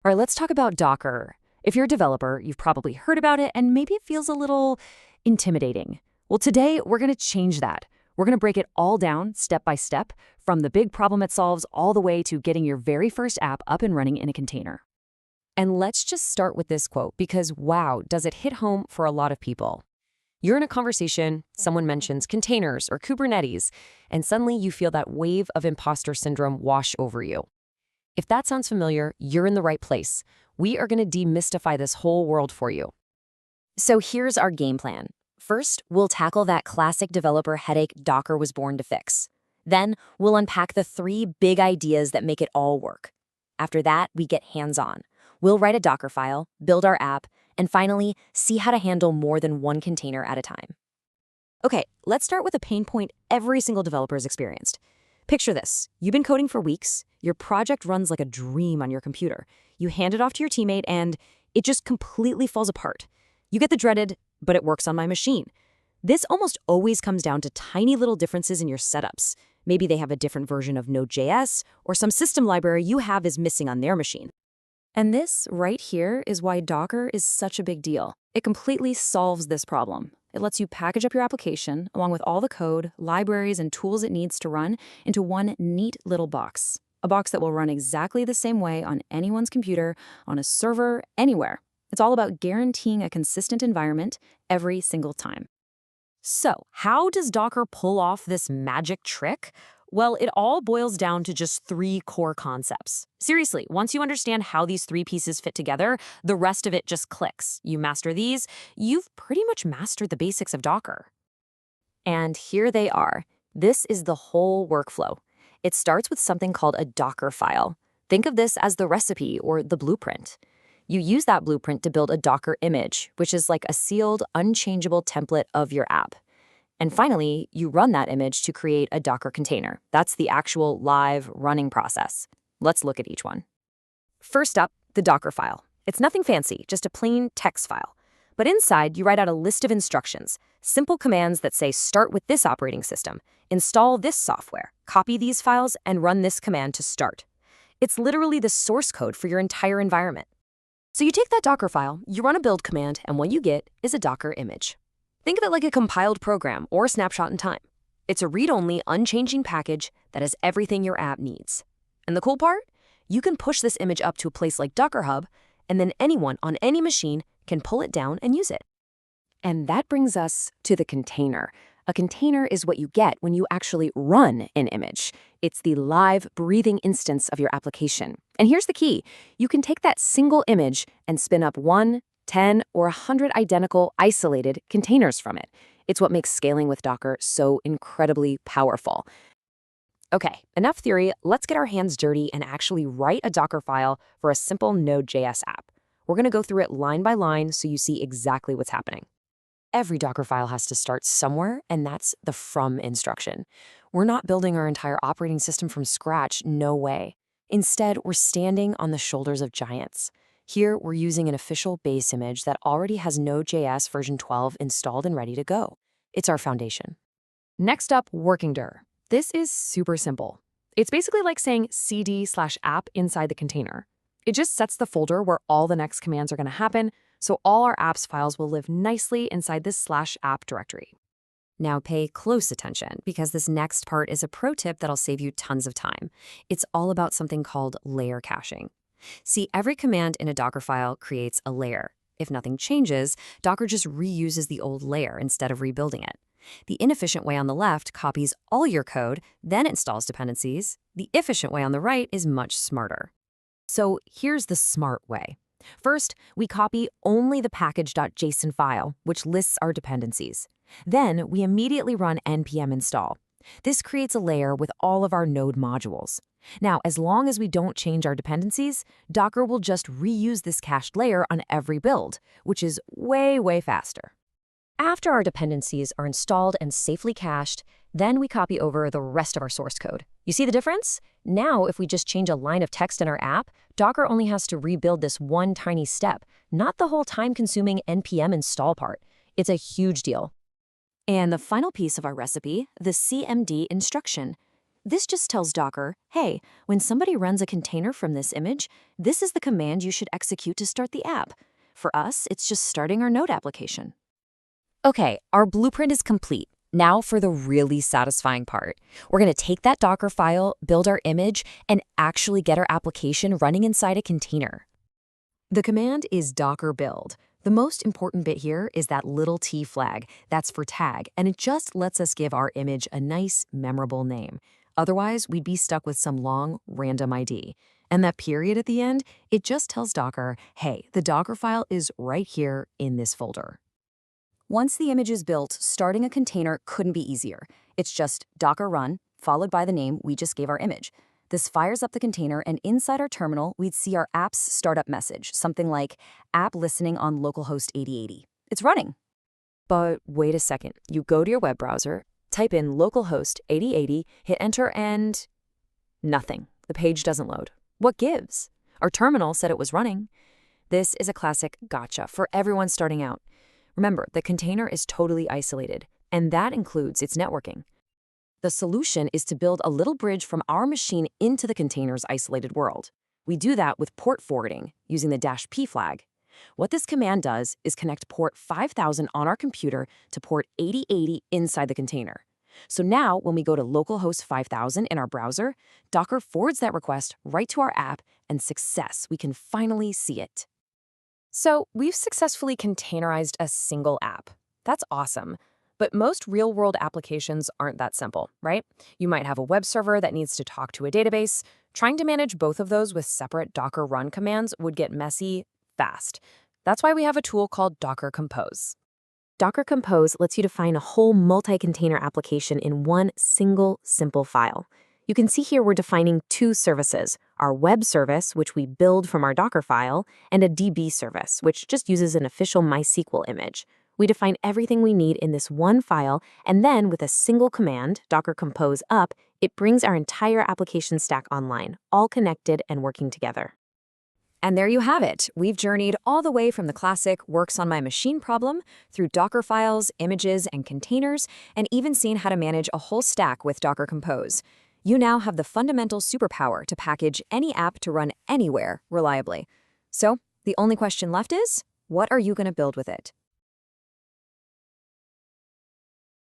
All right, let's talk about Docker. If you're a developer, you've probably heard about it and maybe it feels a little intimidating. Well, today we're going to change that. We're going to break it all down step by step, from the big problem it solves all the way to getting your very first app up and running in a container. And let's just start with this quote because, wow, does it hit home for a lot of people. You're in a conversation, someone mentions containers or Kubernetes, and suddenly you feel that wave of imposter syndrome wash over you. If that sounds familiar, you're in the right place. We are going to demystify this whole world for you. So here's our game plan. First, we'll tackle that classic developer headache Docker was born to fix. Then, we'll unpack the 3 big ideas that make it all work. After that, we get hands-on. We'll write a Docker file, build our app, and finally, see how to handle more than one container at a time. Okay, let's start with a pain point every single developer has experienced. Picture this. You've been coding for weeks, your project runs like a dream on your computer. You hand it off to your teammate and it just completely falls apart. You get the dreaded, but it works on my machine. This almost always comes down to tiny little differences in your setups. Maybe they have a different version of Node.js, or some system library you have is missing on their machine. And this right here is why Docker is such a big deal. It completely solves this problem. It lets you package up your application, along with all the code, libraries, and tools it needs to run, into one neat little box. A box that will run exactly the same way on anyone's computer, on a server, anywhere. It's all about guaranteeing a consistent environment every single time. So, how does Docker pull off this magic trick? Well, it all boils down to just 3 core concepts. Seriously, once you understand how these 3 pieces fit together, the rest of it just clicks. You master these, you've pretty much mastered the basics of Docker. And here they are. This is the whole workflow. It starts with something called a Docker file. Think of this as the recipe or the blueprint. You use that blueprint to build a Docker image, which is like a sealed, unchangeable template of your app. And finally, you run that image to create a Docker container. That's the actual live running process. Let's look at each one. First up, the Docker file. It's nothing fancy, just a plain text file. But inside, you write out a list of instructions, simple commands that say start with this operating system, install this software, copy these files, and run this command to start. It's literally the source code for your entire environment. So you take that Docker file, you run a build command, and what you get is a Docker image. Think of it like a compiled program or a snapshot in time. It's a read-only, unchanging package that has everything your app needs. And the cool part? You can push this image up to a place like Docker Hub, and then anyone on any machine can pull it down and use it. And that brings us to the container. A container is what you get when you actually run an image. It's the live, breathing instance of your application. And here's the key. You can take that single image and spin up 1, 10, or 100 identical, isolated containers from it. It's what makes scaling with Docker so incredibly powerful. Okay, enough theory. Let's get our hands dirty and actually write a Docker file for a simple Node.js app. We're going to go through it line by line so you see exactly what's happening. Every Docker file has to start somewhere, and that's the from instruction. We're not building our entire operating system from scratch, no way. Instead, we're standing on the shoulders of giants. Here, we're using an official base image that already has Node.js version 12 installed and ready to go. It's our foundation. Next up, working dir. This is super simple. It's basically like saying cd/app inside the container. It just sets the folder where all the next commands are going to happen, so all our apps files will live nicely inside this /app directory. Now pay close attention, because this next part is a pro tip that'll save you tons of time. It's all about something called layer caching. See, every command in a Docker file creates a layer. If nothing changes, Docker just reuses the old layer instead of rebuilding it. The inefficient way on the left copies all your code, then installs dependencies. The efficient way on the right is much smarter. So here's the smart way. First, we copy only the package.json file, which lists our dependencies. Then we immediately run npm install. This creates a layer with all of our node modules. Now, as long as we don't change our dependencies, Docker will just reuse this cached layer on every build, which is way, way faster. After our dependencies are installed and safely cached, then we copy over the rest of our source code. You see the difference? Now, if we just change a line of text in our app, Docker only has to rebuild this one tiny step, not the whole time-consuming npm install part. It's a huge deal. And the final piece of our recipe, the CMD instruction. This just tells Docker, hey, when somebody runs a container from this image, this is the command you should execute to start the app. For us, it's just starting our Node application. Okay, our blueprint is complete. Now for the really satisfying part. We're going to take that Docker file, build our image, and actually get our application running inside a container. The command is docker build. The most important bit here is that little T flag. That's for tag, and it just lets us give our image a nice, memorable name. Otherwise, we'd be stuck with some long, random ID. And that period at the end, it just tells Docker, hey, the Docker file is right here in this folder. Once the image is built, starting a container couldn't be easier. It's just docker run, followed by the name we just gave our image. This fires up the container, and inside our terminal, we'd see our app's startup message, something like app listening on localhost 8080. It's running. But wait a second. You go to your web browser, type in localhost 8080, hit enter, and nothing. The page doesn't load. What gives? Our terminal said it was running. This is a classic gotcha for everyone starting out. Remember, the container is totally isolated, and that includes its networking. The solution is to build a little bridge from our machine into the container's isolated world. We do that with port forwarding, using the -p flag. What this command does is connect port 5000 on our computer to port 8080 inside the container. So now, when we go to localhost 5000 in our browser, Docker forwards that request right to our app, and success, we can finally see it. So we've successfully containerized a single app. That's awesome. But most real-world applications aren't that simple, right? You might have a web server that needs to talk to a database. Trying to manage both of those with separate Docker run commands would get messy fast. That's why we have a tool called Docker Compose. Docker Compose lets you define a whole multi-container application in one single, simple file. You can see here we're defining two services, our web service, which we build from our Docker file, and a DB service, which just uses an official MySQL image. We define everything we need in this one file, and then with a single command, Docker Compose up, it brings our entire application stack online, all connected and working together. And there you have it. We've journeyed all the way from the classic works on my machine problem through Docker files, images, and containers, and even seen how to manage a whole stack with Docker Compose. You now have the fundamental superpower to package any app to run anywhere reliably. So the only question left is, what are you going to build with it?